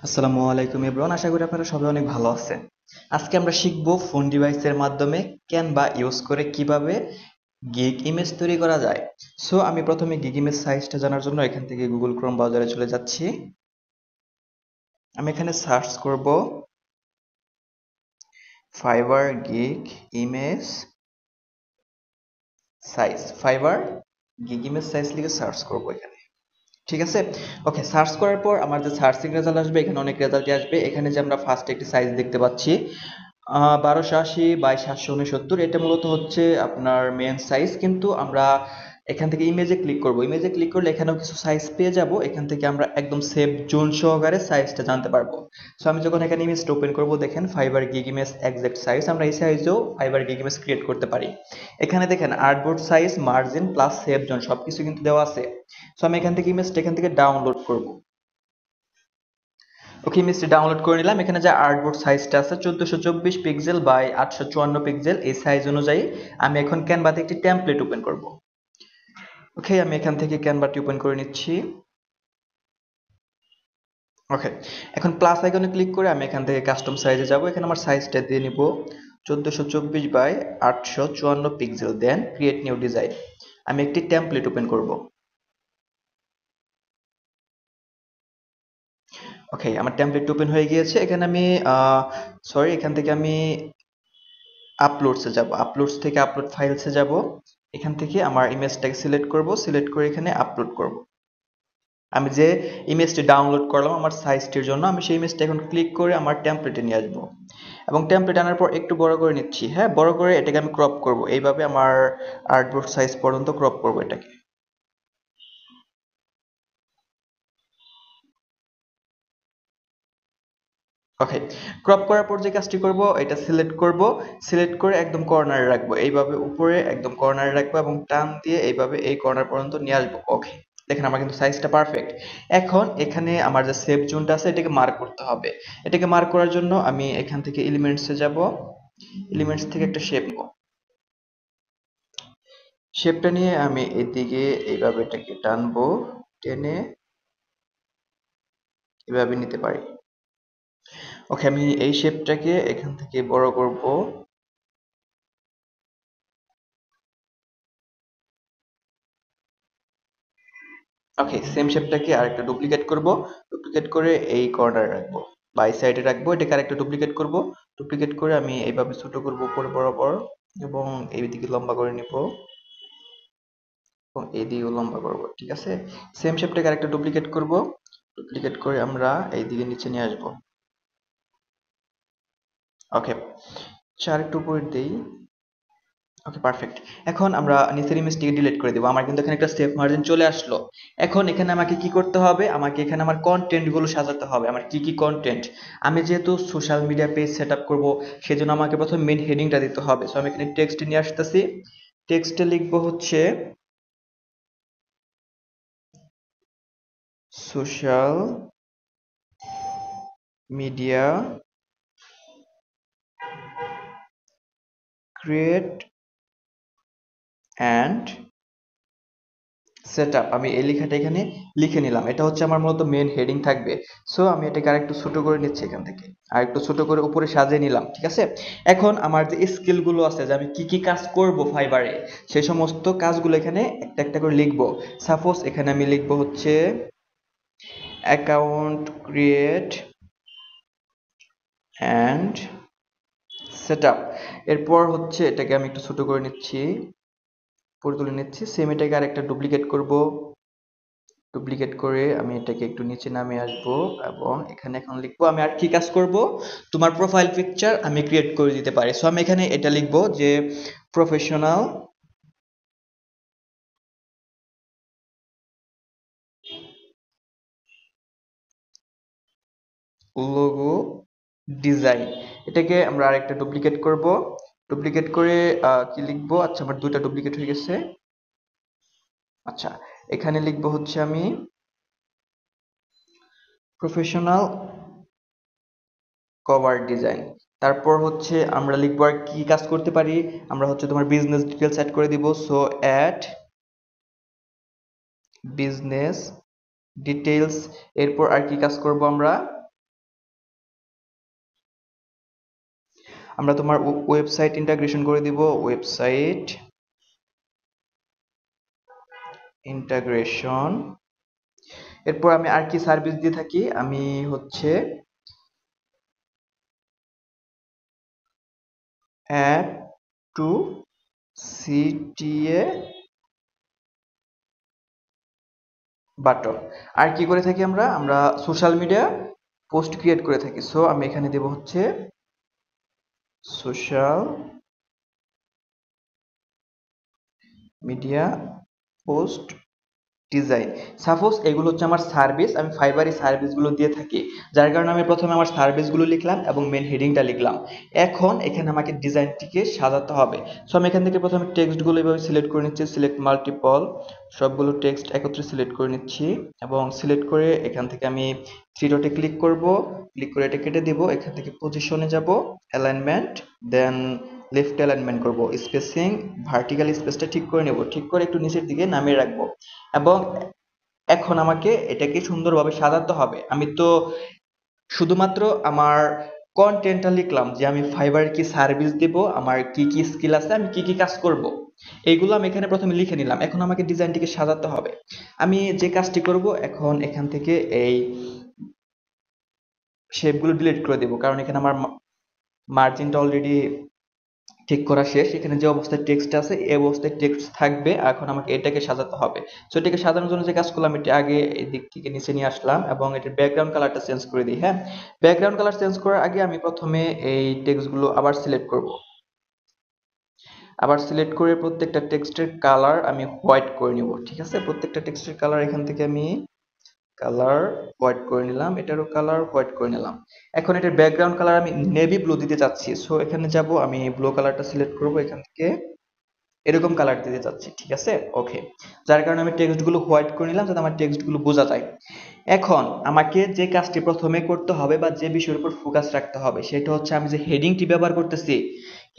আসসালামু আলাইকুম এভরিওয়ান, আশা করি আপনারা সবাই অনেক ভালো আছেন। আজকে আমরা শিখব ফোন ডিভাইসের মাধ্যমে ক্যানভা ইউজ করে কিভাবে গিগ ইমেজ তৈরি করা যায়। সো আমি প্রথমে গিগ ইমেজ সাইজটা জানার জন্য এখান থেকে গুগল ক্রোম ব্রাউজারে চলে যাচ্ছি। আমি এখানে সার্চ করব fibre gig image size. Fibre gig image size লিখে সার্চ করব এখানে। ঠিক আছে। ওকে, সার্চ করার পর আমার যে সার্চিং রেজাল্ট আসবে, এখানে অনেক রেজাল্টই আসবে। এখানে যে আমরা ফার্স্ট একটি সাইজ দেখতে পাচ্ছি 1280 বাই 769, এটা মূলত হচ্ছে আপনার মেন সাইজ। কিন্তু আমরা এখান থেকে ইমেজে ক্লিক করব। ইমেজে ক্লিক করলে এখানেও কিছু সাইজ পেয়ে যাব। এখান থেকে আমরা একদম সেভ জোন সহকারে সাইজটা জানতে পারবো। সো আমি যখন এখানে ইমেজটা ওপেন করব, দেখেন fibre gig image exact size. আমরা এই সাইজেও ফাইবার গিগ ইমেজ ক্রিয়েট করতে পারি। এখানে দেখেন artboard size, margin plus save zone সবকিছু কিন্তু দেওয়া আছে। সো আমি এখান থেকে ইমেজটা এখান থেকে ডাউনলোড করব। ওকে, ইমেজটি ডাউনলোড করে নিলাম। এখানে যে আর্টবোর্ড সাইজটা আছে 1424 পিক্সেল বাই 854 পিক্সেল, এই সাইজ অনুযায়ী আমি এখন ক্যানভাতে একটি টেমপ্লেট ওপেন করব। ওকে, আমি এখান থেকে ক্যানভাটি ওপেন করে নিচ্ছি। ওকে, এখন প্লাস আইকনে ক্লিক করে আমি এখান থেকে কাস্টম সাইজে যাব। এখানে আমার সাইজটা দিয়ে নিব 1424 by 854 pixel, then create new design. আমি একটি টেমপ্লেট ওপেন করব। ওকে, আমার টেমপ্লেট ওপেন হয়ে গিয়েছে। এখানে আমি এখান থেকে আমি আপলোডসে যাব। আপলোডস থেকে আপলোড ফাইলসে যাব। এখান থেকে আমার ইমেজটাকে সিলেক্ট করব, সিলেক্ট করে এখানে আপলোড করব। আমি যে ইমেজটি ডাউনলোড করলাম আমার সাইজটির জন্য, আমি সেই ইমেজটা এখন ক্লিক করে আমার টেমপ্লেটে নিয়ে আসবো। এবং টেমপ্লেট আনার পর একটু বড় করে নিচ্ছি। হ্যাঁ, বড় করে এটাকে আমি ক্রপ করব। এইভাবে আমার আর্টবোর্ড সাইজ পর্যন্ত ক্রপ করব এটাকে। ওকে, ক্রপ করার পর যে কাজটি করব, এটা সিলেক্ট করব। সিলেক্ট করে একদম কর্নারে রাখবো, এইভাবে উপরে একদম কর্নারে রাখবো এবং টান দিয়ে এইভাবে এই কর্নার পর্যন্ত নিয়ে আসবো। ওকে, দেখেন আমার কিন্তু সাইজটা পারফেক্ট। এখন এখানে আমার যে সেভ জোনটা আছে এটাকে মার্ক করতে হবে। এটাকে মার্ক করার জন্য আমি এখান থেকে এলিমেন্টসে যাব। এলিমেন্টস থেকে একটা শেপ নেব। শেপটা নিয়ে আমি এদিকে এইভাবে এটাকে টানবো, টেনে এভাবে নিতে পারি। ওকে, আমি এই শেপটাকে এখান থেকে বড় করব। ওকে, সেম শেপটাকে আরেকটা ডুপ্লিকেট করব। ডুপ্লিকেট করে এই কর্নারে রাখবো, বাই সাইডে রাখবো। এটাকে আরেকটা ডুপ্লিকেট করব। ডুপ্লিকেট করে আমি এইভাবে ছোট করব উপরে বরাবর, এবং এইদিকে লম্বা করে নিব, এবং এইদিকেও লম্বা করব। ঠিক আছে, সেম শেপটাকে আরেকটা ডুপ্লিকেট করব। ডুপ্লিকেট করে আমরা এইদিকে নিচে নিয়ে আসব। ওকে, চার একটু উপরে দেই। ওকে, পারফেক্ট। এখন আমরা নিচের ইমেজটিকে ডিলিট করে দিব। আমার কিন্তু এখানে একটা সেভ মার্জিন চলে আসলো। এখন এখানে আমাকে কি করতে হবে, আমাকে এখানে আমার কন্টেন্ট গুলো সাজাতে হবে। আমার কি কি কন্টেন্ট, আমি যেহেতু social media page set up করবো, সেজন্য আমাকে প্রথমে মেন হেডিংটা দিতে হবে। সো আমি এখানে টেক্সট নিয়ে আসতেছি। টেক্সটে লিখবো হচ্ছে social media create and setup. আমি এই লেখাটা এখানে লিখে নিলাম। এটা হচ্ছে আমার মূলত মেন হেডিং থাকবে। সো আমি এটাকে আরেকটু ছোট করে নিচ্ছি এখান থেকে, আর একটু ছোট করে উপরে সাজিয়ে নিলাম। ঠিক আছে, এখন আমার যে স্কিল গুলো আছে, যে আমি কি কি কাজ করব ফাইবারে, সেই সমস্ত কাজগুলো এখানে একটা একটা করে লিখবো। সাপোজ এখানে আমি লিখবো হচ্ছে অ্যাকাউন্ট ক্রিয়েট অ্যান্ড সেটআপ। এরপর হচ্ছে এটাকে আমি একটু ছোট করে নিচ্ছি, উপরে তুলে নিচ্ছি। সেম এটাকে আরেকটা ডুপ্লিকেট করব। ডুপ্লিকেট করে আমি এটাকে একটু নিচে নামিয়ে আসবো, এবং এখানে এখন লিখবো আমি আর কি কাজ করব, তোমার প্রোফাইল পিকচার আমি ক্রিয়েট করে দিতে পারি। সো আমি এখানে এটা লিখবো যে প্রফেশনাল লোগো ডিজাইন। এটাকে আমরা আরেকটা ডুপ্লিকেট করব। ডুপ্লিকেট করে কি লিখবো, আচ্ছা আমার দুইটা ডুপ্লিকেট হয়ে গেছে। আচ্ছা, এখানে লিখবো হচ্ছে আমি প্রফেশনাল কভার ডিজাইন। তারপর হচ্ছে আমরা লিখবো আর কি কাজ করতে পারি, আমরা হচ্ছে তোমার বিজনেস ডিটেলস অ্যাড করে দিব। So add business details. এরপর আর কি কাজ করব আমরা, আমরা তোমার ওয়েবসাইট ইন্টাগ্রেশন করে দিব, ওয়েবসাইট ইন্টাগ্রেশন। এরপর আমি আর কি সার্ভিস দিয়ে থাকি, আমি হচ্ছে অ্যাড টু সিটিএ বাটন। আর কি করে থাকি আমরা, আমরা সোশ্যাল মিডিয়া পোস্ট ক্রিয়েট করে থাকি। সো আমি এখানে দেব হচ্ছে social media post design. Suppose এগুলো হচ্ছে আমার সার্ভিস, আমি ফাইবারে সার্ভিসগুলো দিয়ে থাকি, যার কারণে আমি প্রথমে আমার সার্ভিসগুলো লিখলাম এবং মেন হেডিংটা লিখলাম। এখন এখানে আমাকে ডিজাইনটিকে সাজাতে হবে। সো আমি এখান থেকে প্রথমে টেক্সটগুলো এভাবে সিলেক্ট করে নিচ্ছি, সিলেক্ট মাল্টিপল, সবগুলো টেক্সট একত্রে সিলেক্ট করে নিচ্ছি এবং সিলেক্ট করে এখান থেকে আমি থ্রি ডটে ক্লিক করব, ক্লিক করে এটা কেটে দিব, এখান থেকে পজিশনে যাব, অ্যালাইনমেন্ট, দেন লেফট অ্যালাইনমেন্ট করব, স্পেসিং ভার্টিক্যাল স্পেসটা ঠিক করে নেব, ঠিক করে একটু নিচের দিকে নামিয়ে রাখবো। এবং এখন আমাকে এটাকে সুন্দরভাবে সাজাতে হবে। আমি তো শুধুমাত্র আমার কন্টেন্টটা লিখলাম যে আমি ফাইবারে কি সার্ভিস দেব, আমার কি কি স্কিল আছে, আমি কি কি কাজ করব, এইগুলো আমি এখানে প্রথমে লিখে নিলাম। এখন আমাকে ডিজাইনটিকে সাজাতে হবে। আমি যে কাজটি করব, এখন এখান থেকে এই শেপগুলো ডিলিট করে দেব, কারণ এখানে আমার মার্জিনটা অলরেডি ঠিক করা শেষ। এখানে যে অবস্থায় টেক্সট আছে এই অবস্থায় টেক্সট থাকবে। এখন আমাকে এটাকে সাজাতে হবে। সো এটাকে সাজানোর জন্য যে কাজ করলাম, এটা আগে এই দিক থেকে নিচে নিয়ে আসলাম এবং এটার ব্যাকগ্রাউন্ড কালারটা চেঞ্জ করে দিই। হ্যাঁ, ব্যাকগ্রাউন্ড কালার চেঞ্জ করার আগে আমি প্রথমে এই টেক্সটগুলো আবার সিলেক্ট করব, আবার সিলেক্ট করে প্রত্যেকটা টেক্সটের কালার আমি হোয়াইট করে নিব। ঠিক আছে, প্রত্যেকটা টেক্সটের কালার এখান থেকে আমি কালার হোয়াইট করে নিলাম, এটারও কালার হোয়াইট করে নিলাম। এখন এটার ব্যাকগ্রাউন্ড কালার আমি নেভি ব্লু দিতে চাচ্ছি। সো এখানে যাব, আমি ব্লু কালারটা সিলেক্ট করব, এখান থেকে এরকম কালার দিতে চাচ্ছি। ঠিক আছে, ওকে। যার কারণে আমি টেক্সটগুলো হোয়াইট করে নিলাম যাতে আমার টেক্সটগুলো বোঝা যায়। এখন আমাকে যে কাজটি প্রথমে করতে হবে বা যে বিষয়ের উপর ফোকাস রাখতে হবে সেটা হচ্ছে আমি যে হেডিংটি ব্যবহার করতেছি,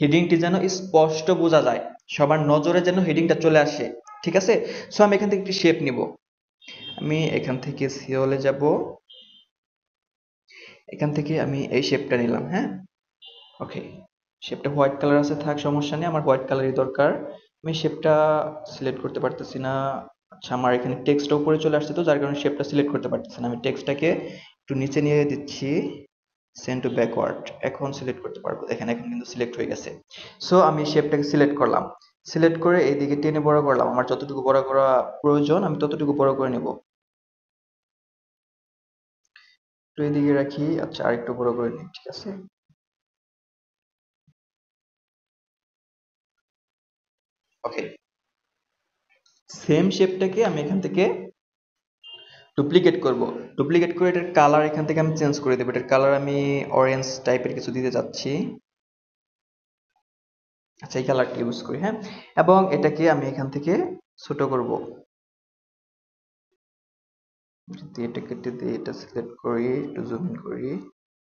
হেডিংটি যেন স্পষ্ট বোঝা যায়, সবার নজরে যেন হেডিংটা চলে আসে। ঠিক আছে, সো আমি এখান থেকে একটি শেপ নিব, আমি এখান থেকে সিওলে যাব, এখান থেকে আমি এই শেপটা নিলাম। হ্যাঁ, ওকে, শেপটা হোয়াইট কালার আছে, থাক সমস্যা নেই, আমার হোয়াইট কালারই দরকার। আমি শেপটা সিলেক্ট করতে পারতেছি না। আচ্ছা, আমার এখানে টেক্সটটা উপরে চলে আসছে, তো যার কারণে শেপটা সিলেক্ট করতে পারতেছি না। আমি টেক্সটটাকে একটু নিচে নিয়ে দিচ্ছি, সেন্ড টু ব্যাকওয়ার্ড। এখন সিলেক্ট করতে পারবো, দেখেন এখন কিন্তু সিলেক্ট হয়ে গেছে। সো আমি শেপটাকে সিলেক্ট করলাম, সিলেক্ট করে এইদিকে টেনে বড় করলাম, আমার যতটুকু বড় করা প্রয়োজন আমি ততটুকু বড় করে নেব। একটু এদিকে রাখি, আচ্ছা আর একটু বড় করে নিই। ঠিক আছে, ওকে। সেম শেপটাকে আমি এখান থেকে ডুপ্লিকেট করব, ডুপ্লিকেট করে এটার কালার এখান থেকে আমি চেঞ্জ করে দেবো। এটার কালার আমি অরেঞ্জ টাইপের কিছু দিতে চাচ্ছি। আচ্ছা, এই কালারটা ইউজ করি। হ্যাঁ, এবং এটাকে আমি এখান থেকে ছোট করব, যদি এটা কেটে দিয়ে এটা সিলেক্ট করি, একটু জুম ইন করি,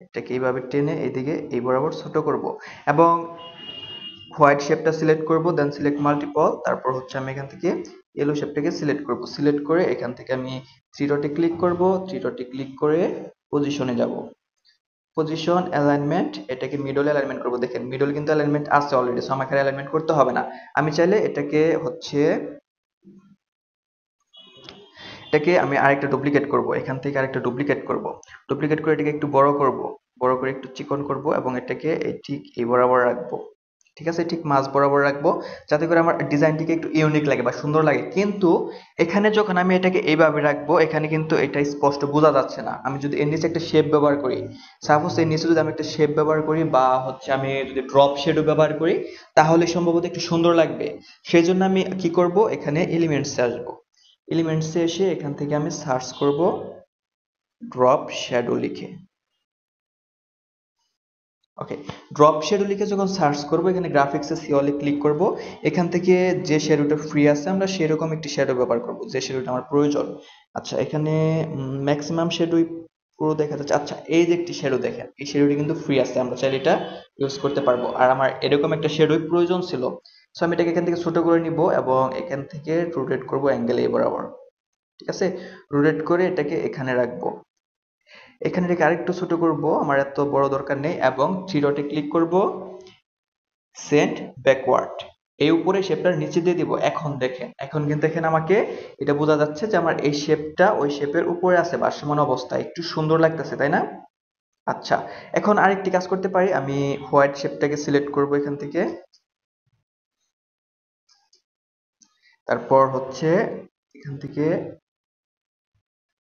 এটাকে এইভাবে টেনে এইদিকে এই বরাবর ছোট করব এবং হোয়াইট শেপটা সিলেক্ট করব, দেন সিলেক্ট মাল্টিপল, তারপর হচ্ছে আমি এখান থেকে ইয়েলো শেপটাকে সিলেক্ট করব, সিলেক্ট করে এখান থেকে আমি থ্রি ডটে ক্লিক করব, থ্রি ডটে ক্লিক করে পজিশনে যাব, পজিশন অ্যালাইনমেন্ট, এটাকে মিডল অ্যালাইনমেন্ট করব। দেখেন মিডল কিন্তু অ্যালাইনমেন্ট আছে অলরেডি, সো আমাকে অ্যালাইনমেন্ট করতে হবে না। আমি চাইলে এটাকে হচ্ছে এটাকে আমি আরেকটা ডুপ্লিকেট করব, এখান থেকে আরেকটা ডুপ্লিকেট করব, ডুপ্লিকেট করে এটাকে একটু বড় করব, বড় করে একটু চিকন করব এবং এটাকে এই ঠিক এই বরাবর রাখবো। ঠিক আছে, ঠিক মাঝ বরাবর রাখবো, যাতে করে আমার ডিজাইনটিকে একটু ইউনিক লাগে বা সুন্দর লাগে। কিন্তু এখানে যখন আমি এটাকে এইভাবে রাখবো, এখানে কিন্তু এটা স্পষ্ট বোঝা যাচ্ছে না। আমি যদি এর নিচে একটা শেপ ব্যবহার করি, সাপোজ এর নিচে যদি আমি একটা শেপ ব্যবহার করি বা হচ্ছে আমি যদি ড্রপ শেডও ব্যবহার করি, তাহলে সম্ভবত একটু সুন্দর লাগবে। সেই জন্য আমি কি করব, এখানে এলিমেন্টসে আসবো, এলিমেন্টসে এসে এখান থেকে আমি সার্চ করব ড্রপ শ্যাডো লিখে। ওকে, ড্রপ শ্যাডো লিখে যখন সার্চ করব, এখানে গ্রাফিক্সে সিওলে ক্লিক করব, এখান থেকে যে শ্যাডোটা ফ্রি আছে আমরা সেরকম একটি শ্যাডো ব্যবহার করব, যে শ্যাডোটা আমার প্রয়োজন। আচ্ছা, এখানে ম্যাক্সিমাম শ্যাডোই পুরো দেখা যাচ্ছে। আচ্ছা, এই যে একটি শ্যাডো দেখেন, এই শ্যাডোটি কিন্তু ফ্রি আছে, আমরা চাইলে এটা ইউজ করতে পারবো। আর আমার এরকম একটা শ্যাডোই প্রয়োজন ছিল। সো আমি এটাকে এখান থেকে ছোট করে নিব এবং এখান থেকে রোটেট করব অ্যাঙ্গেল এই বরাবর। ঠিক আছে, রোটেট করে এটাকে এখানে রাখবো, এখানে রেখে আরেকটু ছোট করব, আমার এত বড় দরকার নেই, এবং থ্রি ডটে ক্লিক করব, সেন্ড ব্যাকওয়ার্ড, এই উপরে শেপটার নিচে দিয়ে দিব। এখন দেখেন, এখন কিন্তু এখানে আমাকে এটা বোঝা যাচ্ছে যে আমার এই শেপটা ওই শেপের উপরে আছে ভাসমান অবস্থায়, একটু সুন্দর লাগতেছে তাই না? আচ্ছা, এখন আরেকটি কাজ করতে পারি, আমি হোয়াইট শেপটাকে সিলেক্ট করব এখান থেকে, তারপর হচ্ছে এখান থেকে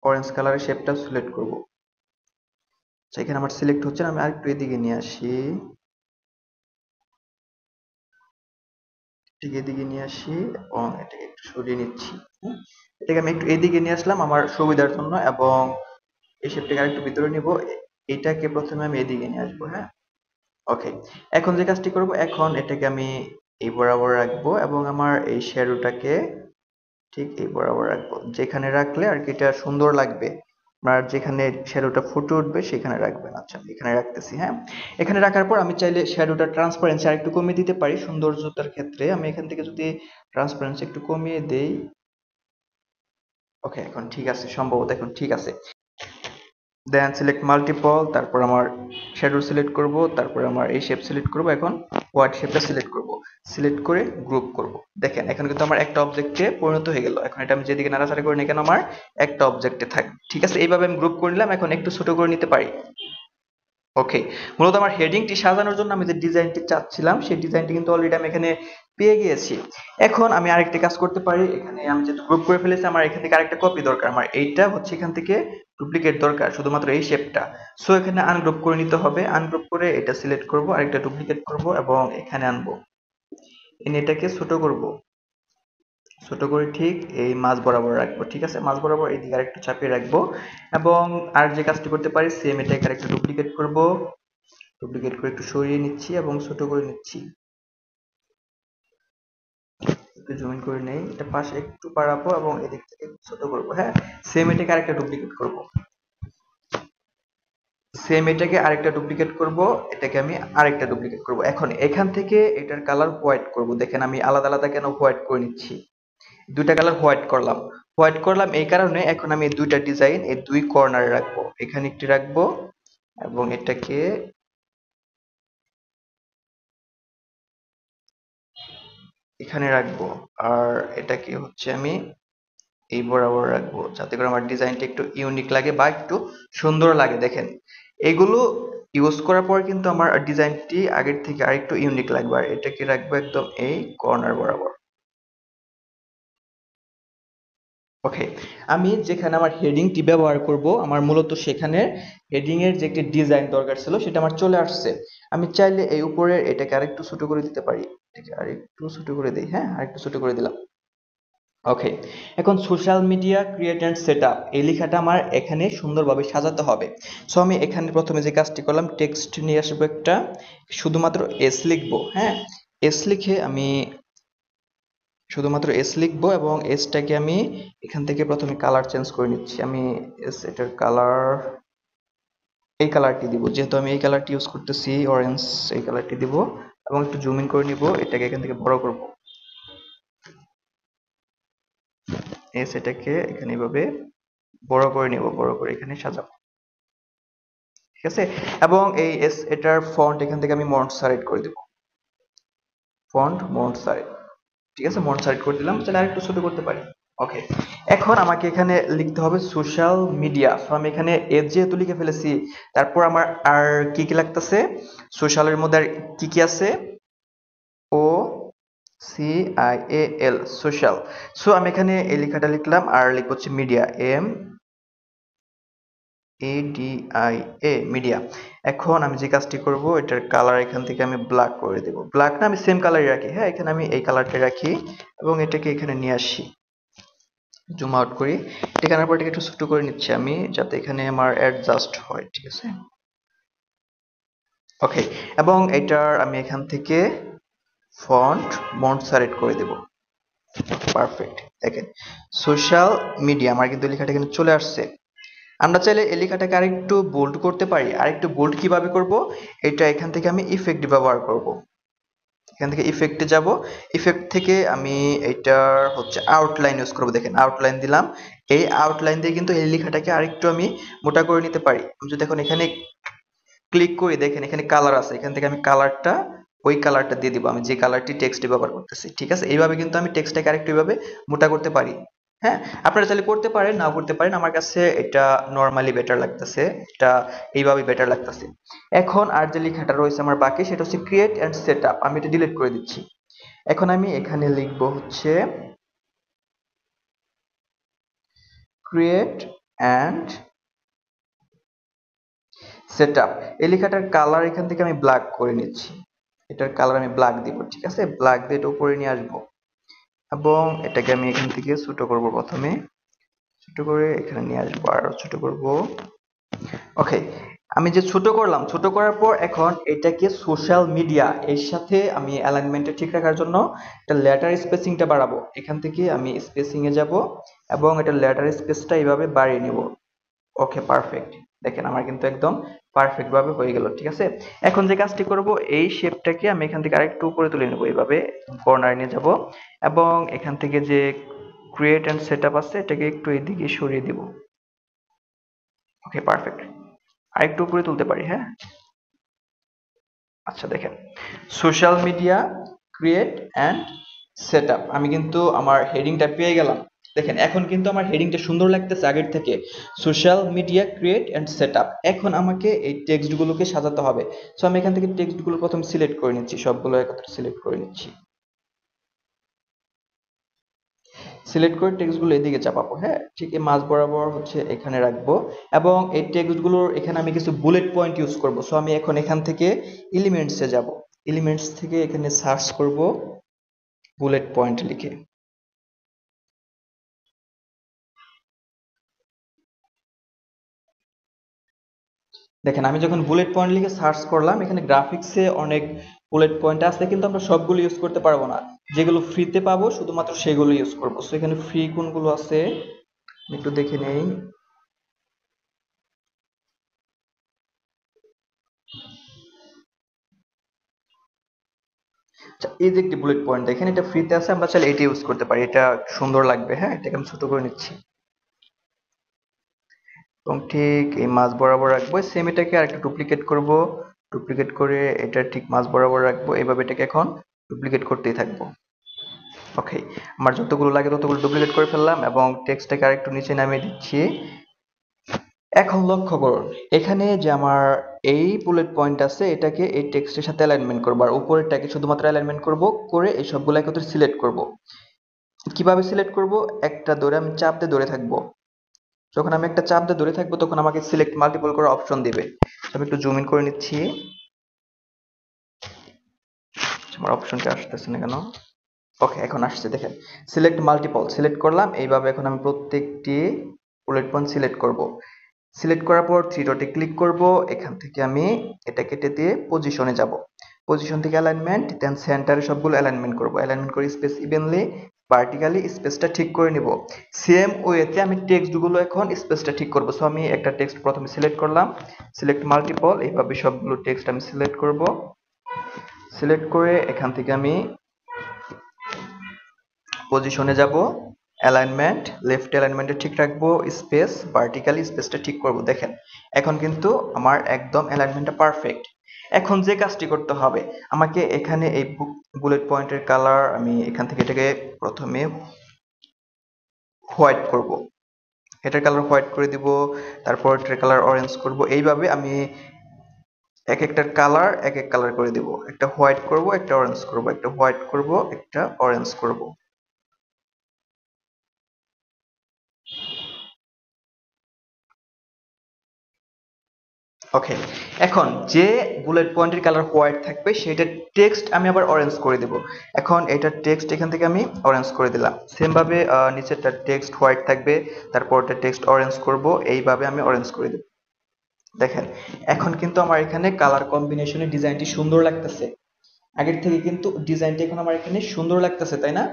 অরেঞ্জ কালারের শেপটা সিলেক্ট করব। আচ্ছা, এখানে আমার সিলেক্ট হচ্ছে না, আমি আরেকটু এদিকে নিয়ে আসি, এটাকে এদিকে নিয়ে আসি এবং এটাকে একটু সরিয়ে নিচ্ছি। হুম? এটাকে আমি একটু এদিকে নিয়ে আসলাম আমার সুবিধার জন্য, এবং এই শেপটাকে আরেকটু ভিতরে নিব, এটাকে প্রথমে আমি এদিকে নিয়ে আসবো। হ্যাঁ, ওকে। এখন যে কাজটি করব, এখন এটাকে আমি এই বরাবর রাখবো এবং আমার এই শ্যাডোটাকে ঠিক এই বরাবর রাখবো, যেখানে রাখলে আর কি এটা সুন্দর লাগবে। আপনার যেখানে শ্যাডোটা ফুটে উঠবে সেখানে রাখবেন। আচ্ছা, এখানে রাখতেছি। হ্যাঁ, এখানে রাখার পর আমি চাইলে শ্যাডোটা ট্রান্সপারেন্সি আরেকটু কমিয়ে দিতে পারি সৌন্দর্যতার ক্ষেত্রে। আমি এখান থেকে যদি ট্রান্সপারেন্সি একটু কমিয়ে দেই, ওকে, এখন ঠিক আছে, সম্ভবত এখন ঠিক আছে। দেন সিলেক্ট মাল্টিপল, তারপর আমার শ্যাডো সিলেক্ট করব, তারপর আমার এই শেপ সিলেক্ট করব, এখন হোয়াইট শেপটা সিলেক্ট করব, সিলেক্ট করে গ্রুপ করব। দেখেন এখন কিন্তু আমার একটা অবজেক্টে পরিণত হয়ে গেল। এখন এটা আমি যেদিকে নাড়াচাড়া করি না কেন আমার একটা অবজেক্টে থাকবে। ঠিক আছে, এইভাবে আমি গ্রুপ করে নিলাম, এখন একটু ছোট করে নিতে পারি। ওকে, মূলত আমার হেডিংটি সাজানোর জন্য আমি যে ডিজাইনটি চাচ্ছিলাম সেই ডিজাইনটি কিন্তু অলরেডি আমি এখানে পেয়ে গিয়েছি। এখন আমি আরেকটি কাজ করতে পারি, এখানে আমি যেহেতু গ্রুপ করে ফেলেছি, আমার এখান থেকে আরেকটা কপি দরকার, আমার এইটা হচ্ছে এখান থেকে ডুপ্লিকেট দরকার, শুধুমাত্র এই শেপটা। সো এখানে আনগ্রুপ করে নিতে হবে, আনগ্রুপ করে এটা সিলেক্ট করব, আরেকটা ডুপ্লিকেট করব এবং এখানে আনবো, এনে এটাকে ছোট করব, ছোট করে ঠিক এই মাঝ বরাবর রাখবো। ঠিক আছে, মাঝ বরাবর এইদিকে আরেকটু চাপিয়ে রাখবো, এবং আর যে কাজটি করতে পারি, সেম এটাকে আরেকটু ডুপ্লিকেট করব, ডুপ্লিকেট করে একটু সরিয়ে নিচ্ছি এবং ছোট করে নিচ্ছি, একটু জুম ইন করে নেই, এটা পাশে একটু বাড়াবো এবং এদিক থেকে একটু ছোট করব। হ্যাঁ, সেম এটাকে আরেকটা ডুপ্লিকেট করব, সেম এটাকে আরেকটা ডুপ্লিকেট করব, এটাকে আমি আরেকটা ডুপ্লিকেট করব। এখন এখান থেকে এটার কালার হোয়াইট করব। দেখেন আমি আলাদা আলাদা কেন হোয়াইট করে নিচ্ছি, দুইটা কালার হোয়াইট করলাম। হোয়াইট করলাম এই কারণে, এখন আমি এই দুইটা ডিজাইন এই দুই কর্নারে রাখবো, এখানে একটি রাখবো এবং এটাকে এখানে রাখবো, আর এটাকে হচ্ছে আমি এই বরাবর রাখবো, যাতে করে আমার ডিজাইনটা একটু ইউনিক লাগে বা একটু সুন্দর লাগে। দেখেন এগুলো ইউজ করার পর কিন্তু আমার ডিজাইনটি আগের থেকে আরেকটু ইউনিক লাগবে। আর এটাকে রাখবো একদম এই কর্নার বরাবর। ওকে, আমি যেখানে আমার হেডিংটি ব্যবহার করব, আমার মূলত সেখানে হেডিং এর যে একটি ডিজাইন দরকার ছিল সেটা আমার চলে আসছে। আমি চাইলে এই উপরের এটাকে আরেকটু ছোট করে দিতে পারি, এটাকে আরেকটু ছোট করে দেই। হ্যাঁ, আরেকটু ছোট করে দিলাম। ওকে, এখন social media create and set up, এই লেখাটা আমার এখানে সুন্দরভাবে সাজাতে হবে। সো আমি এখানে প্রথমে যে কাজটি করলাম, টেক্সট নিয়ে আসবো একটা, শুধুমাত্র এস লিখবো। হ্যাঁ, এস লিখে আমি শুধুমাত্র এস লিখবো এবং এসটাকে আমি এখান থেকে প্রথমে কালার চেঞ্জ করে নিচ্ছি। আমি এস এটার কালার এই কালারটি দিব, যেহেতু আমি এই কালারটি ইউজ করতেছি অরেঞ্জ, এই কালারটি দিব এবং একটু জুম ইন করে নিব, এটাকে এখান থেকে বড় করব। এস এটাকে এখানে এভাবে বড় করে নিব, বড় করে এখানে সাজাবো। ঠিক আছে, এবং এই এস এটার ফন্ট এখান থেকে আমি মন্টসারেট করে দিব, ফন্ট মন্টসারেট। ঠিক আছে, মন্টসারেট করে দিলাম, তাহলে আরেকটু ছোট করতে পারি। ওকে, এখন আমাকে এখানে লিখতে হবে সোশ্যাল মিডিয়া। সো আমি এখানে এস যেহেতু লিখে ফেলেছি, তারপর আমার আর কি কি লাগতেছে, সোশ্যালের মধ্যে আর কি কি আছে, O C I A L, social. So আমি এখানে এই লেখাটা লিখলাম, আর লিখব হচ্ছে মিডিয়া, এম এডিআইএ, মিডিয়া। এখন আমি যে কাজটি করব, এটার কালার এখান থেকে আমি ব্ল্যাক করে দেব। ব্ল্যাক না, আমি সেম কালারই রাখি। হ্যাঁ, এখানে আমি এই কালারটা রাখি এবং এটাকে এখানে নিয়ে আসি, জুম আউট করি। এখানের পর এটাকে একটু ছোট করে নিচ্ছি আমি, যাতে এখানে আমার অ্যাডজাস্ট হয়। ঠিক আছে, ওকে, এবং এটার আমি এখান থেকে ফন্ট মন্টসারেট করে দেব। পারফেক্ট, দেখেন সোশ্যাল মিডিয়া আমার কিন্তু লেখাটা এখানে চলে আসছে। আমরা চাইলে এই লেখাটাকে আরেকটু বোল্ড করতে পারি। আরেকটু বোল্ড কিভাবে করব, এটা এখান থেকে আমি ইফেক্ট ব্যবহার করব। এখান থেকে ইফেক্টে যাব, ইফেক্ট থেকে আমি এটার হচ্ছে আউটলাইন ইউজ করব। দেখেন আউটলাইন দিলাম, এই আউটলাইন দিয়ে কিন্তু এই লেখাটাকে আরেকটু আমি মোটা করে নিতে পারি। আমি যদি এখন এখানে ক্লিক করি, দেখেন এখানে কালার আছে, এখান থেকে আমি কালারটা ওই কালারটা দিয়ে দিব, আমি যে কালারটি টেক্সটে ব্যবহার করতেছি। ঠিক আছে, এইভাবে কিন্তু আমি টেক্সটটাকে আরেকটু এইভাবে মোটা করতে পারি। হ্যাঁ, আপনারা চাইলে করতে পারেন, নাও করতে পারেন, আমার কাছে এটা নর্মালি বেটার লাগতেছে, এটা এইভাবে বেটার লাগতেছে। এখন আর যে লেখাটা রয়েছে আমার বাকি, সেটা হচ্ছে ক্রিয়েট এন্ড সেট আপ, আমি এটা ডিলিট করে দিচ্ছি। এখন আমি এখানে লিখবো হচ্ছে ক্রিয়েট এন্ড সেট আপ। এই লেখাটার কালার এখান থেকে আমি ব্ল্যাক করে নিচ্ছি, এটার কালার আমি ব্ল্যাক দিব। ঠিক আছে, ব্ল্যাক দিয়ে এটা উপরে নিয়ে আসবো এবং এটাকে আমি এখান থেকে ছোট করব, প্রথমে ছোট করে এখানে নিয়ে আসবো, আরো ছোট করব। ওকে, আমি যে ছোট করলাম, ছোট করার পর এখন এটাকে সোশ্যাল মিডিয়া এর সাথে আমি অ্যালাইনমেন্টটা ঠিক রাখার জন্য এটা লেটার স্পেসিংটা বাড়াবো। এখান থেকে আমি স্পেসিং এ যাব এবং এটা লেটার স্পেসটা এইভাবে বাড়িয়ে নিব। ওকে, পারফেক্ট। দেখেন আমার কিন্তু একদম পারফেক্ট ভাবে হয়ে গেল। ঠিক আছে, এখন যে কাজটি করব, এই শেপটাকে আমি এখান থেকে আরেকটু উপরে তুলে নেব, এইভাবে কর্নারে নিয়ে যাব এবং এখান থেকে যে ক্রিয়েট এন্ড সেটআপ আছে এটাকে একটু এদিকে সরিয়ে দিব। Okay, perfect. আরেকটু উপরে তুলতে পারি, হ্যাঁ। আচ্ছা, দেখেন social media create and setup, আমি কিন্তু আমার হেডিংটা পেয়ে গেলাম। দেখেন এখন কিন্তু আমার হেডিংটা সুন্দর লাগতেছে আগের থেকে, social media create and setup. এখন আমাকে এই টেক্সটগুলোকে সাজাতে হবে। সো আমি এখান থেকে টেক্সটগুলো প্রথম সিলেক্ট করে নিচ্ছি, সবগুলো একত্রে সিলেক্ট করে নিচ্ছি। সিলেক্ট করে টেক্সটগুলো এদিকে চাপাবো, হ্যাঁ, ঠিক এই মাঝ বরাবর হচ্ছে এখানে রাখবো এবং এই টেক্সটগুলোর এখানে আমি কিছু বুলেট পয়েন্ট ইউজ করব। সো আমি এখন এখান থেকে এলিমেন্টসে যাব, এলিমেন্টস থেকে এখানে সার্চ করব বুলেট পয়েন্ট লিখে। দেখেন আমি যখন বুলেট পয়েন্ট লিখে সার্চ করলাম, এখানে গ্রাফিক্সে অনেক বুলেট পয়েন্ট আছে, কিন্তু আমরা সবগুলো ইউজ করতে পারবো না। যেগুলো ফ্রিতে পাবো শুধুমাত্র সেগুলো ইউজ করবো। সো এখানে ফ্রি কোনগুলো আছে আমি একটু দেখে নেই। আচ্ছা, এই যে একটি বুলেট পয়েন্ট দেখেন, এটা ফ্রিতে আছে, আমরা চাইলে এটা ইউজ করতে পারি, এটা সুন্দর লাগবে। হ্যাঁ, এটাকে আমি ছোট করে নিচ্ছি এবং ঠিক এই মাঝ বরাবর রাখবো। সেম এটাকে আরেকটা ডুপ্লিকেট করব, ডুপ্লিকেট করে এটা ঠিক মাঝ বরাবর রাখবো, এইভাবে এটাকে এখন ডুপ্লিকেট করতেই থাকবো। ওকে, আমার যতগুলো লাগে ততগুলো ডুপ্লিকেট করে ফেললাম এবং টেক্সটটাকে আরেকটু নিচে নামিয়ে দিচ্ছি। এখন লক্ষ্য করুন, এখানে যে আমার এই বুলেট পয়েন্ট আছে এটাকে এই টেক্সটের সাথে অ্যালাইনমেন্ট করবো, আর উপরেরটাকে শুধুমাত্র অ্যালাইনমেন্ট করব, করে এই সবগুলো একত্রে সিলেক্ট করব। কিভাবে সিলেক্ট করব, একটা ধরে আমি চাপ দিয়ে ধরে থাকবো। যখন আমি একটা চাপ দিয়ে ধরে থাকবো তখন আমাকে সিলেক্ট মাল্টিপল করার অপশন দিবে। আমি একটু জুম ইন করে নিচ্ছি, আমার অপশনটা আসতেছে না কেন। ওকে, এখন আসছে, দেখেন সিলেক্ট মাল্টিপল সিলেক্ট করলাম। এইভাবে এখন আমি প্রত্যেকটি বুলেট পয়েন্ট সিলেক্ট করব। সিলেক্ট করার পর থ্রি ডটে ক্লিক করব, এখান থেকে আমি এটা কেটে দিয়ে পজিশনে যাব। পজিশন থেকে অ্যালাইনমেন্ট, দেন সেন্টারে সবগুলো অ্যালাইনমেন্ট করব, অ্যালাইনমেন্ট করে স্পেস ইভেনলি ভার্টিক্যালি স্পেসটা ঠিক করে নিব। সেম ওয়েতে আমি টেক্সটগুলো এখন স্পেসটা ঠিক করব। সো আমি একটা টেক্সট প্রথমে সিলেক্ট করলাম, সিলেক্ট মাল্টিপল, এইভাবে সবগুলো টেক্সট আমি সিলেক্ট করব। সিলেক্ট করে এখান থেকে আমি পজিশনে যাব, অ্যালাইনমেন্ট লেফট অ্যালাইনমেন্টে ঠিক রাখবো, স্পেস ভার্টিক্যালি স্পেসটা ঠিক করব। দেখেন এখন কিন্তু আমার একদম অ্যালাইনমেন্টটা পারফেক্ট। এখন যে কাজটি করতে হবে, আমাকে এখানে এই বুলেট পয়েন্টের কালার আমি এখান থেকে এটাকে প্রথমে হোয়াইট করব, এটার কালার হোয়াইট করে দিব, তারপর এটার কালার অরেঞ্জ করব। এইভাবে আমি এক একটার কালার এক এক কালার করে দিব, একটা হোয়াইট করব, একটা অরেঞ্জ করব, একটা হোয়াইট করব, একটা অরেঞ্জ করব। ওকে, এখন যে বুলেট পয়েন্টের কালার হোয়াইট থাকবে সেটার টেক্সট আমি আবার অরেঞ্জ করে দেব। এখন এটার টেক্সট এখান থেকে আমি অরেঞ্জ করে দিলাম। সেম ভাবে নিচেরটার টেক্সট হোয়াইট থাকবে, তারপর এটার টেক্সট অরেঞ্জ করব, এইভাবে আমি অরেঞ্জ করে দেব। দেখেন এখন কিন্তু আমার এখানে কালার কম্বিনেশনের ডিজাইনটি সুন্দর লাগতেছে, আগের থেকে কিন্তু ডিজাইনটা এখন আমার এখানে সুন্দর লাগতেছে, তাই না?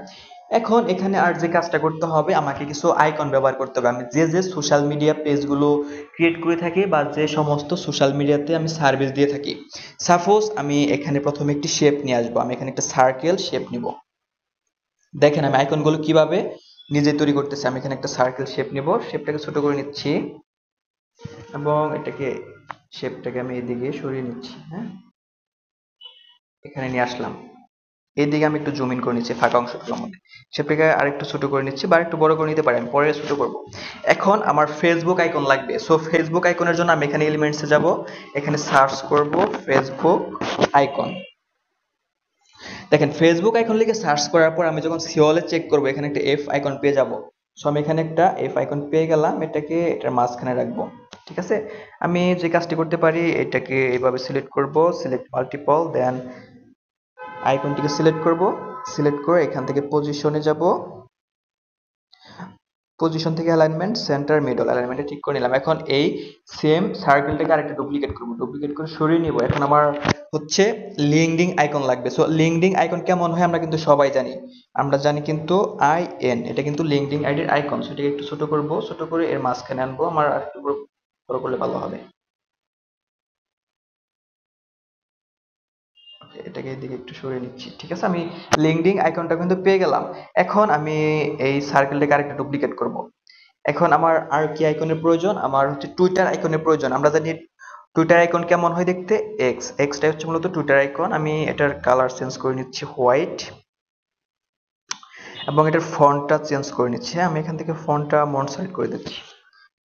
এখন এখানে আর যে কাজটা করতে হবে, আমাকে কিছু আইকন ব্যবহার করতে হবে। আমি যে যে সোশ্যাল মিডিয়া পেজগুলো ক্রিয়েট করে থাকি বা যে সমস্ত সোশ্যাল মিডিয়াতে আমি সার্ভিস দিয়ে থাকি, সাপোজ আমি এখানে প্রথমে একটি শেপ নিয়ে আসবো, আমি এখানে একটা সার্কেল শেপ নিব। দেখেন আমি আইকনগুলো কিভাবে নিজে তৈরি করতেছি। আমি এখানে একটা সার্কেল শেপ নিব, শেপটাকে ছোট করে নিচ্ছি এবং এটাকে শেপটাকে আমি এদিকে সরিয়ে নিচ্ছি, হ্যাঁ। এখানে নিয়ে আসলাম। এইদিকে আমি একটু জুম ইন করে নিচ্ছি ফাঁকা অংশগুলোর মধ্যে। সেটাকে আরেকটু ছোট করে নিচ্ছি বা একটু বড় করে নিতে পারি, আমি পরে ছোট করব। এখন আমার ফেসবুক আইকন লাগবে, সো ফেসবুক আইকনের জন্য আমি এখানে এলিমেন্টসে যাব, এখানে সার্চ করব ফেসবুক আইকন। দেখেন ফেসবুক আইকন লিখে সার্চ করার পর আমি যখন সিওলে চেক করব এখানে একটা এফ আইকন পেয়ে যাব। সো আমি এখানে একটা এফ আইকন পেয়ে গেলাম, এটাকে এটার মাঝখানে রাখবো। ঠিক আছে, আমি যে কাজটি করতে পারি এটাকে এভাবে সিলেক্ট করব, সিলেক্ট মাল্টিপল, দেন আইকনটিকে সিলেক্ট করব, সিলেক্ট করে এখান থেকে পজিশনে যাব, পজিশন থেকে অ্যালাইনমেন্ট সেন্টার মিডল অ্যালাইনমেন্টে ঠিক করে নিলাম। এখন এই সেম সার্কেলটাকে আরেকটা ডুপ্লিকেট করব, ডুপ্লিকেট করে সরিয়ে নিব। এখন আমার হচ্ছে লিঙ্কডিন আইকন লাগবে। সো লিঙ্কডিন আইকন কেমন হয় আমরা কিন্তু সবাই জানি, আমরা জানি কিন্তু আইএন, এটা কিন্তু লিঙ্কডিন আইডির আইকন। সেটাকে একটু ছোট করব, ছোট করে এর মাঝখানে আনবো, আমার আরেকটু বড় করলে ভালো হবে। এটাকে এদিকে একটু সরিয়ে নিচ্ছি। ঠিক আছে, আমি লিঙ্কডিন আইকনটা কিন্তু পেয়ে গেলাম। এখন আমি এই সার্কেলটাকে আরেকটা ডুপ্লিকেট করব। এখন আমার আর কি আইকনের প্রয়োজন, আমার হচ্ছে টুইটার আইকনের প্রয়োজন। আমরা জানি টুইটার আইকন কেমন হয় দেখতে, এক্সটা হচ্ছে মূলত টুইটার আইকন। আমি এটার কালার চেঞ্জ করে নিচ্ছি হোয়াইট, এবং এটার ফন্টটা চেঞ্জ করে নিচ্ছি। আমি এখান থেকে ফন্টটা মন সাইড করে দিচ্ছি,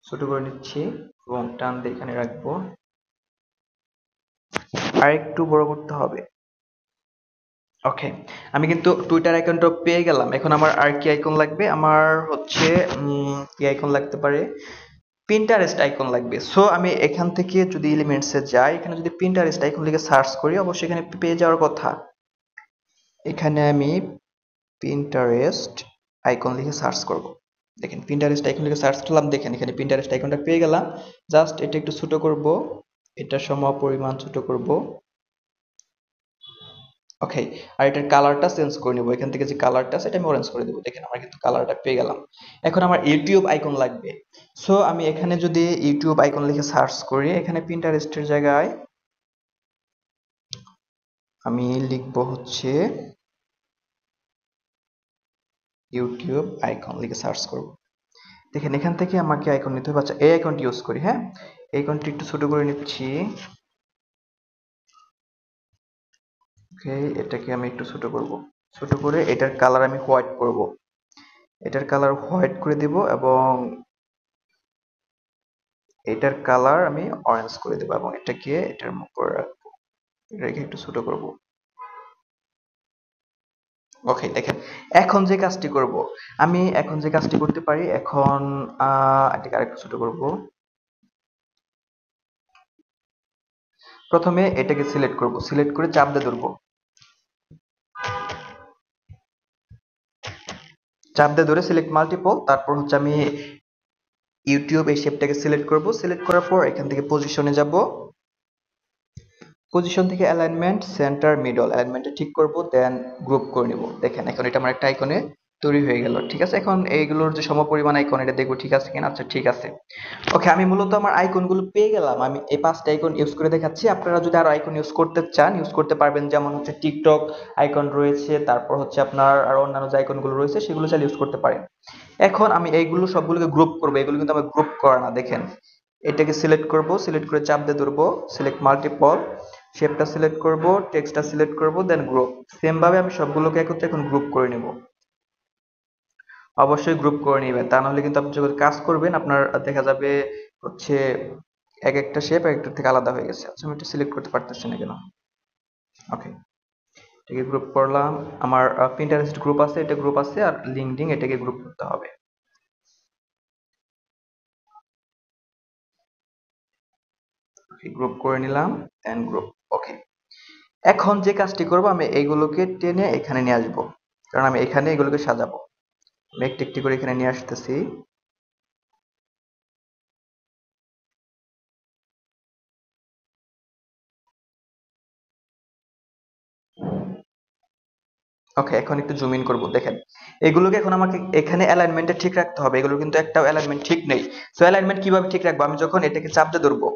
ছোট করে নিচ্ছি এবং টান দিয়ে এখানে রাখবো, আর একটু বড় করতে হবে। ওকে, আমি কিন্তু টুইটার আইকনটা পেয়ে গেলাম। এখন আমার আর কি আইকন লাগবে, আমার হচ্ছে কি আইকন লাগতে পারে, পিন্টারেস্ট আইকন লাগবে। সো আমি এখান থেকে যদি এলিমেন্টসে যাই, এখানে যদি পিন্টারেস্ট আইকন লিখে সার্চ করি অবশ্যই এখানে পেয়ে যাওয়ার কথা। এখানে আমি পিন্টারেস্ট আইকন লিখে সার্চ করব। দেখেন পিন্টারেস্ট আইকন লিখে সার্চ করলাম, দেখেন এখানে পিন্টারেস্ট আইকনটা পেয়ে গেলাম। জাস্ট এটা একটু ছোট করব, এটা সম পরিমাণ ছোট করব। ওকে, আর এটার কালারটা চেঞ্জ করে নেবো, এখান থেকে যে কালারটা আছে এটা আমি অরেঞ্জ করে দেবো। দেখেন আমরা কিন্তু কালারটা পেয়ে গেলাম। এখন আমার ইউটিউব আইকন লাগবে। সো আমি এখানে যদি ইউটিউব আইকন লিখে সার্চ করি, এখানে পিন্টারেস্টের জায়গায় আমি লিখবো হচ্ছে ইউটিউব আইকন লিখে সার্চ করব। দেখেন এখান থেকে আমাকে আইকন নিতে হবে। আচ্ছা, এই আইকনটি ইউজ করি। হ্যাঁ, এই আইকনটি একটু ছোট করে নিচ্ছি। ওকে, এটাকে আমি একটু ছোট করব, ছোট করে এটার কালার আমি হোয়াইট করব, এটার কালার হোয়াইট করে দেব, এবং এটার কালার আমি অরেঞ্জ করে দেবো, এবং এটাকে এটার উপর রাখবো, রেখে একটু ছোট করব। ওকে, দেখেন এখন যে কাজটি করব, আমি এখন যে কাজটি করতে পারি, এখন এটাকে আরেকটু ছোট করব। প্রথমে এটাকে সিলেক্ট করব, সিলেক্ট করে চাপ দিয়ে ধরবো, চাপ দিয়ে ধরে সিলেক্ট মাল্টিপল, তারপর হচ্ছে আমি ইউটিউব এই শেপটাকে সিলেক্ট করব, সিলেক্ট করার পর এখান থেকে পজিশনে যাব, পজিশন থেকে অ্যালাইনমেন্ট সেন্টার মিডল অ্যালাইনমেন্টে ঠিক করব, দেন গ্রুপ করে নিব। দেখেন এখন এটা আমার একটা আইকনে তৈরি হয়ে গেল। ঠিক আছে, এখন এইগুলোর যে সমপরিমাণ আইকন এটা দেখবো ঠিক আছে কিনা। আচ্ছা ঠিক আছে। ওকে, আমি মূলত আমার আইকন গুলো পেয়ে গেলাম। আমি এই 5টা আইকন ইউজ করে দেখাচ্ছি, আপনারা যদি আরো আইকন ইউজ করতে চান ইউজ করতে পারবেন। যেমন হচ্ছে টিকটক আইকন রয়েছে, তারপর হচ্ছে আপনার আর অন্যান্য যে আইকন গুলো রয়েছে সেগুলো চাইলে ইউজ করতে পারেন। এখন আমি এইগুলো সবগুলোকে গ্রুপ করবো, এগুলো কিন্তু আমার গ্রুপ করা না। দেখেন এটাকে সিলেক্ট করব, সিলেক্ট করে চাপ দিয়ে ধরবো, সিলেক্ট মাল্টিপল, শেপটা সিলেক্ট করব, টেক্সটটা সিলেক্ট করব, দেন গ্রুপ। সেম ভাবে আমি সবগুলোকে একত্রে এখন গ্রুপ করে নেব। অবশ্যই গ্রুপ করে নেবেন, তা নাহলে কিন্তু আপনি যখন কাজ করবেন আপনার দেখা যাবে হচ্ছে এক একটা শেপ এক একটা থেকে আলাদা হয়ে গেছে। আচ্ছা, আমি এটা সিলেক্ট করতে পারতেছি না কেন। ওকে, এটাকে গ্রুপ করলাম। আমার পিন্টারেস্ট গ্রুপ আছে, এটা গ্রুপ আছে, আর লিঙ্কডইন এটাকে গ্রুপ করতে হবে। গ্রুপ করে নিলাম, দেন গ্রুপ। ওকে, এখন যে কাজটি করব আমি এইগুলোকে টেনে এখানে নিয়ে আসবো, কারণ আমি এখানে এগুলোকে সাজাবো। আমি একটি একটি করে এখানে নিয়ে আসতেছি। ওকে, এখন একটু জুম ইন করবো। দেখেন এগুলোকে এখন আমাকে এখানে অ্যালাইনমেন্টে ঠিক রাখতে হবে, এগুলো কিন্তু একটাও অ্যালাইনমেন্ট ঠিক নেই। সো অ্যালাইনমেন্ট কিভাবে ঠিক রাখবো, আমি যখন এটাকে চাপ দিয়ে ধরবো,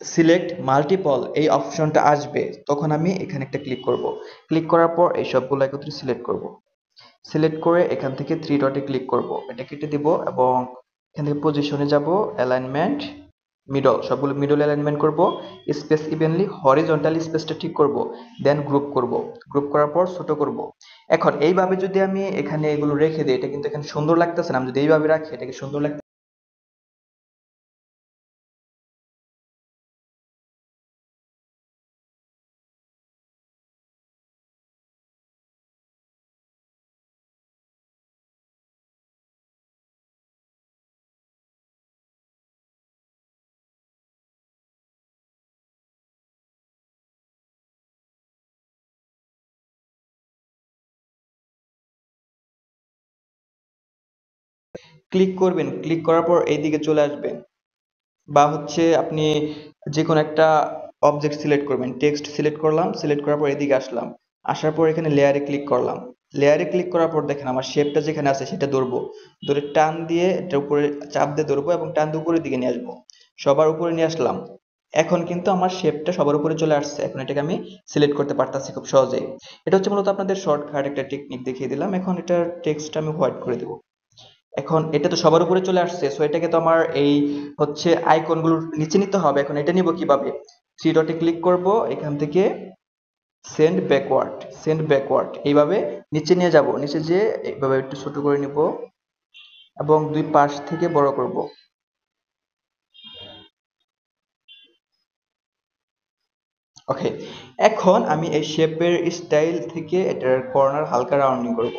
সিলেক্ট মাল্টিপল এই অপশনটা আসবে, তখন আমি এখানে একটা ক্লিক করব। ক্লিক করার পর এই সবগুলো একত্রে সিলেক্ট করব, সিলেক্ট করে এখান থেকে থ্রি ডটে ক্লিক করব, এটা কেটে দিব, এবং এখান থেকে পজিশনে যাব, অ্যালাইনমেন্ট মিডল, সবগুলো মিডল অ্যালাইনমেন্ট করব, স্পেস ইভেনলি হরিজন্টালি স্পেসটা ঠিক করব, দেন গ্রুপ করব, গ্রুপ করার পর ছোট করব। এখন এইভাবে যদি আমি এখানে এগুলো রেখে দিই, এটা কিন্তু এখানে সুন্দর লাগতেছে না। আমি যদি এইভাবে রাখি, এটা কি সুন্দর লাগতেছে? ক্লিক করবেন, ক্লিক করার পর এইদিকে চলে আসবেন, বা হচ্ছে আপনি যে কোনো একটা অবজেক্ট সিলেক্ট করবেন। টেক্সট সিলেক্ট করলাম, সিলেক্ট করার পর এদিকে আসলাম, আসার পর এখানে লেয়ারে ক্লিক করলাম। লেয়ারে ক্লিক করার পর দেখেন আমার শেপটা যেখানে আছে সেটা ধরবো, ধরে টান দিয়ে এটা উপরে চাপ দিয়ে ধরবো এবং টান দিয়ে উপরের দিকে নিয়ে আসবো, সবার উপরে নিয়ে আসলাম। এখন কিন্তু আমার শেপটা সবার উপরে চলে আসছে। এখন এটাকে আমি সিলেক্ট করতে পারতাছি খুব সহজেই। এটা হচ্ছে মূলত আপনাদের শর্টকাট একটা টেকনিক দেখিয়ে দিলাম। এখন এটার টেক্সট আমি হোয়াইট করে দেবো। এখন এটা তো সবার উপরে চলে আসছে, সো এটাকে তো আমার এই হচ্ছে আইকন গুলোর নিচে নিতে হবে। এখন এটা নিব কিভাবে? থ্রি ডটে ক্লিক করব, এখান থেকে সেন্ড ব্যাকওয়ার্ড, সেন্ড ব্যাকওয়ার্ড এইভাবে নিচে নিয়ে যাব। নিচে যেয়ে এইভাবে একটু ছোট করে নিব এবং দুই পাশ থেকে বড় করব। ওকে, এখন আমি এই শেপের স্টাইল থেকে এটার কর্নার হালকা রাউন্ডিং করব।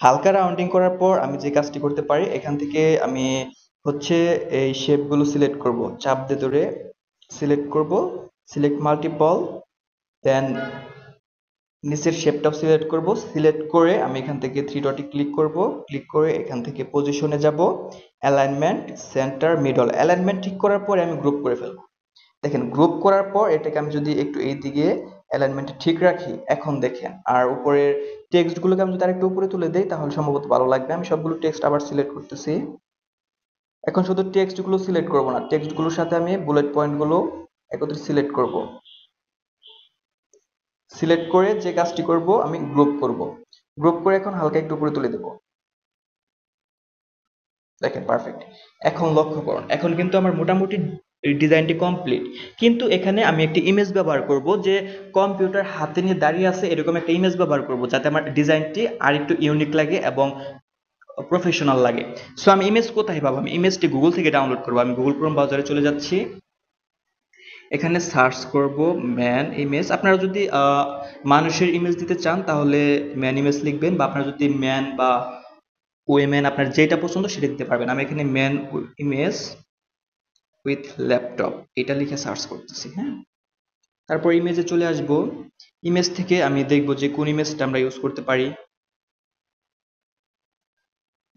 হালকা রাউন্ডিং করার পর আমি যে কাজটি করতে পারি, এখান থেকে আমি হচ্ছে এই শেপগুলো সিলেক্ট করব, চাপ দিয়ে ধরে সিলেক্ট করব, সিলেক্ট মাল্টিপল, দেন নিচের শেপটাও সিলেক্ট করব। সিলেক্ট করে আমি এখান থেকে থ্রি ডটে ক্লিক করব, ক্লিক করে এখান থেকে পজিশনে যাব, অ্যালাইনমেন্ট, সেন্টার, মিডল। অ্যালাইনমেন্ট ঠিক করার পরে আমি গ্রুপ করে ফেলবো। দেখেন গ্রুপ করার পর এটাকে আমি যদি একটু এই দিকে অ্যালাইনমেন্ট ঠিক রাখি, এখন দেখেন আর উপরের টেক্সট গুলোকে আমি যদি আরেকটু উপরে তুলে দেই তাহলে সম্ভবত ভালো লাগবে। আমি সবগুলো টেক্সট আবার সিলেক্ট করতেছি। এখন শুধু টেক্সট গুলো সিলেক্ট করব না, টেক্সট গুলোর সাথে আমি বুলেট পয়েন্ট গুলো একত্রে সিলেক্ট করব। সিলেক্ট করে যে কাজটি করব, আমি গ্রুপ করব। গ্রুপ করে এখন হালকা একটু উপরে তুলে দেব। দেখেন পারফেক্ট। এখন লক্ষ্য করুন, এখন কিন্তু আমার মোটামুটি ডিজাইনটি কমপ্লিট। কিন্তু এখানে আমি একটি ইমেজ ব্যবহার করব, যে কম্পিউটার হাতে নিয়ে দাঁড়িয়ে আছে এরকম একটা ইমেজ ব্যবহার করব, যাতে আমার ডিজাইনটি আর একটু ইউনিক লাগে এবং প্রফেশনাল লাগে। সো আমি ইমেজ কোথায় পাবো? আমি ইমেজটি গুগল থেকে ডাউনলোড করব। আমি গুগল ক্রোম ব্রাউজারে চলে যাচ্ছি, এখানে সার্চ করব ম্যান ইমেজ। আপনারা যদি মানুষের ইমেজ দিতে চান তাহলে ম্যান ইমেজ লিখবেন, বা আপনারা যদি ম্যান বা ওয়েম্যান আপনার যেটা পছন্দ সেটা দিতে পারবেন। আমি এখানে ম্যান ইমেজ উইথ ল্যাপটপ এটা লিখে সার্চ করতেছি, হ্যাঁ। তারপর ইমেজে চলে আসব। ইমেজ থেকে আমি দেখব যে কোন ইমেজটা আমরা ইউজ করতে পারি।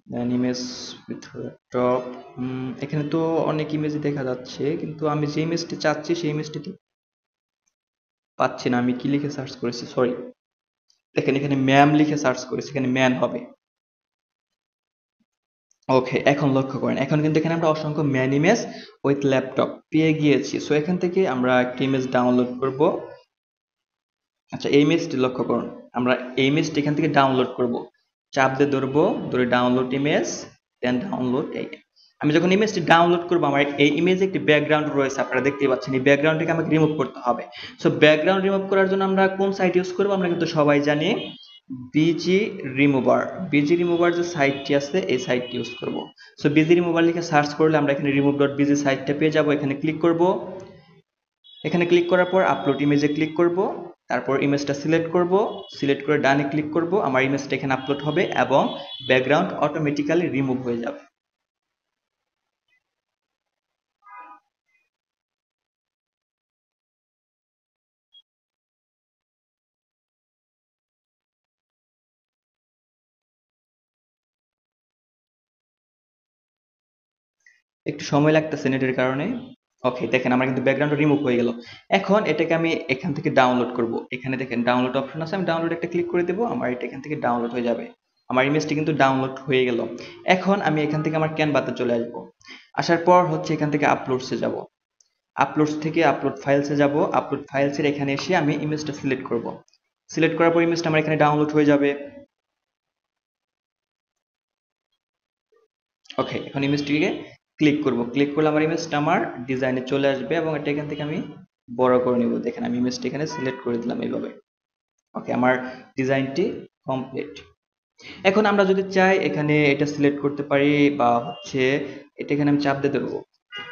ম্যান ইমেজ উইথ ল্যাপটপ, এখানে তো অনেক ইমেজ দেখা যাচ্ছে, কিন্তু আমি যে ইমেজটি চাচ্ছি সেই ইমেজটি পাচ্ছি না। আমি কি লিখে সার্চ করেছি, সরি, দেখেন এখানে ম্যাম লিখে সার্চ করেছি, এখানে ম্যান হবে। ওকে, এখন লক্ষ্য করেন, এখন কিন্তু এখানে আমরা অসংখ্য ম্যান ইমেজ উইথ ল্যাপটপ পেয়ে গিয়েছি। সো এখান থেকে আমরা একটা ইমেজ ডাউনলোড করব। আচ্ছা, এই ইমেজটি লক্ষ্য করুন, আমরা এই ইমেজটি এখান থেকে ডাউনলোড করব। চাপ দিয়ে ধরবো, ধরে ডাউনলোড ইমেজ, দেন ডাউনলোড। এই আমি যখন ইমেজটি ডাউনলোড করবো, আমার এই ইমেজে একটি ব্যাকগ্রাউন্ড রয়েছে, আপনারা দেখতেই পাচ্ছেন। এই ব্যাকগ্রাউন্ডটিকে আমাকে রিমুভ করতে হবে। সো ব্যাকগ্রাউন্ড রিমুভ করার জন্য আমরা কোন সাইট ইউজ করবো? আমরা কিন্তু সবাই জানি বিজি রিমুভার। বিজি রিমুভার যে সাইটটি আছে এই সাইটটি ইউজ করব। সো বিজি রিমুভার লিখে সার্চ করলে আমরা এখানে রিমুভ ডট বিজি সাইটটা পেয়ে যাব। এখানে ক্লিক করব। এখানে ক্লিক করার পর আপলোড ইমেজে ক্লিক করব। তারপর ইমেজটা সিলেক্ট করব। সিলেক্ট করে ডানে ক্লিক করব। আমার ইমেজটা এখানে আপলোড হবে এবং ব্যাকগ্রাউন্ড অটোমেটিক্যালি রিমুভ হয়ে যাবে। একটু সময় লাগতেছে নেটের কারণে। ওকে, দেখেন আমার কিন্তু ব্যাকগ্রাউন্ড রিমুভ হয়ে গেল। এখন এটাকে আমি এখান থেকে ডাউনলোড করব। এখানে দেখেন ডাউনলোড অপশন আছে, আমি ডাউনলোড একটা ক্লিক করে দেবো, আমার এটা এখান থেকে ডাউনলোড হয়ে যাবে। আমার ইমেজটি কিন্তু ডাউনলোড হয়ে গেল। এখন আমি এখান থেকে আমার ক্যানভাতে চলে আসব। আসার পর হচ্ছে এখান থেকে আপলোডসে যাব। আপলোডস থেকে আপলোড ফাইলসে যাব। আপলোড ফাইলসের এখানে এসে আমি ইমেজটা সিলেক্ট করব। সিলেক্ট করার পর ইমেজটা আমার এখানে ডাউনলোড হয়ে যাবে। ওকে, এখন ইমেজটিকে ক্লিক করব, ক্লিক করলে আমার ইমেজটা আমার ডিজাইনে চলে আসবে এবং এটা এখান থেকে আমি বড় করে নিব। দেখেন আমি ইমেজটা এখানে সিলেক্ট করে দিলাম এইভাবে। ওকে, আমার ডিজাইনটি কমপ্লিট। এখন আমরা যদি চাই এখানে এটা সিলেক্ট করতে পারি, বা হচ্ছে এটা এখানে আমি চাপ দিয়ে ধরবো,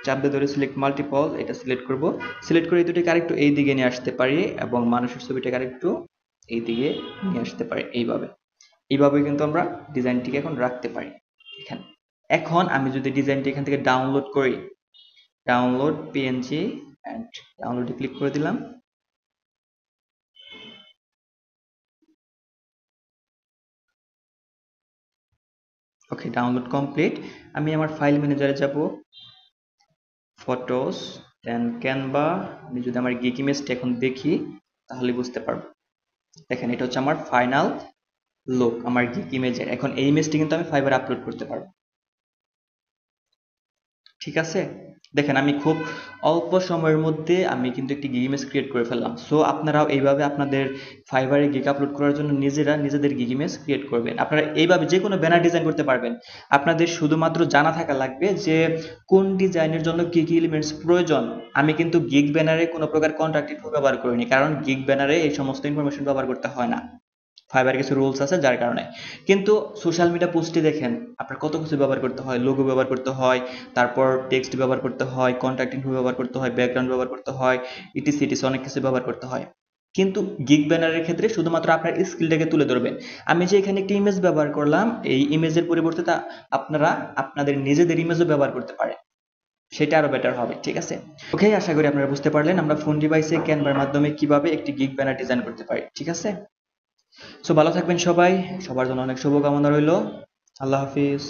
চাপ দিয়ে ধরে সিলেক্ট মাল্টিপল, এটা সিলেক্ট করব। সিলেক্ট করে এই দুটোকে আরেকটু এই দিকে নিয়ে আসতে পারি এবং মানুষের ছবিটাকে আরেকটু এই দিকে নিয়ে আসতে পারি এইভাবে। এইভাবে কিন্তু আমরা ডিজাইনটিকে এখন রাখতে পারি এখানে। এখন আমি যদি ডিজাইনটি এখান থেকে ডাউনলোড করি, ডাউনলোড পিএনজি এন্ড ডাউনলোডে ক্লিক করে দিলাম। ওকে, ডাউনলোড কমপ্লিট। আমি আমার ফাইল ম্যানেজারে যাব, ফটোস, দেন ক্যানভা। আমি যদি আমার গিক ইমেজটা এখন দেখি তাহলে বুঝতে পারবো। দেখেন এটা হচ্ছে আমার ফাইনাল লুক আমার গিক ইমেজের। এখন এই ইমেজটি কিন্তু আমি ফাইবারে আপলোড করতে পারবো। ঠিক আছে, দেখেন আমি খুব অল্প সময়ের মধ্যে আমি কিন্তু একটি গিগ ইমেজ ক্রিয়েট করে ফেললাম। সো আপনারাও এইভাবে আপনাদের ফাইবারে গিগ আপলোড করার জন্য নিজেরা নিজেদের গিগ ইমেজ ক্রিয়েট করবেন। আপনারা এইভাবে যে কোনো ব্যানার ডিজাইন করতে পারবেন। আপনাদের শুধুমাত্র জানা থাকা লাগবে যে কোন ডিজাইনের জন্য কি কি এলিমেন্টস প্রয়োজন। আমি কিন্তু গিগ ব্যানারে কোনো প্রকার কন্ট্রাক্ট ইনফো ব্যবহার করিনি, কারণ গিগ ব্যানারে এই সমস্ত ইনফরমেশন ব্যবহার করতে হয় না। ফাইবার কিছু রুলস আছে যার কারণে। কিন্তু সোশ্যাল মিডিয়া পোস্টে দেখেন আপনার কত কিছু ব্যবহার করতে হয়, লোগো ব্যবহার করতে হয়, তারপর টেক্সট ব্যবহার করতে হয়, কন্ট্যাক্ট ইনফো ব্যবহার করতে হয়, ব্যাকগ্রাউন্ড ব্যবহার করতে হয়, ইটিসি ইটিসি অনেক কিছু ব্যবহার করতে হয়। কিন্তু গিগ ব্যানারের ক্ষেত্রে শুধুমাত্র আপনার স্কিলটাকে তুলে ধরবেন। আমি যে এখানে একটি ইমেজ ব্যবহার করলাম, এই ইমেজের পরিবর্তে আপনারা আপনাদের নিজেদের ইমেজও ব্যবহার করতে পারেন, সেটা আরো বেটার হবে। ঠিক আছে, ওকে, আশা করি আপনারা বুঝতে পারলেন আমরা ফোন ডিভাইসে ক্যানভার মাধ্যমে কিভাবে একটি গিগ ব্যানার ডিজাইন করতে পারি। ঠিক আছে, সো ভালো থাকবেন সবাই, সবার জন্য অনেক শুভকামনা রইল। আল্লাহ হাফিজ।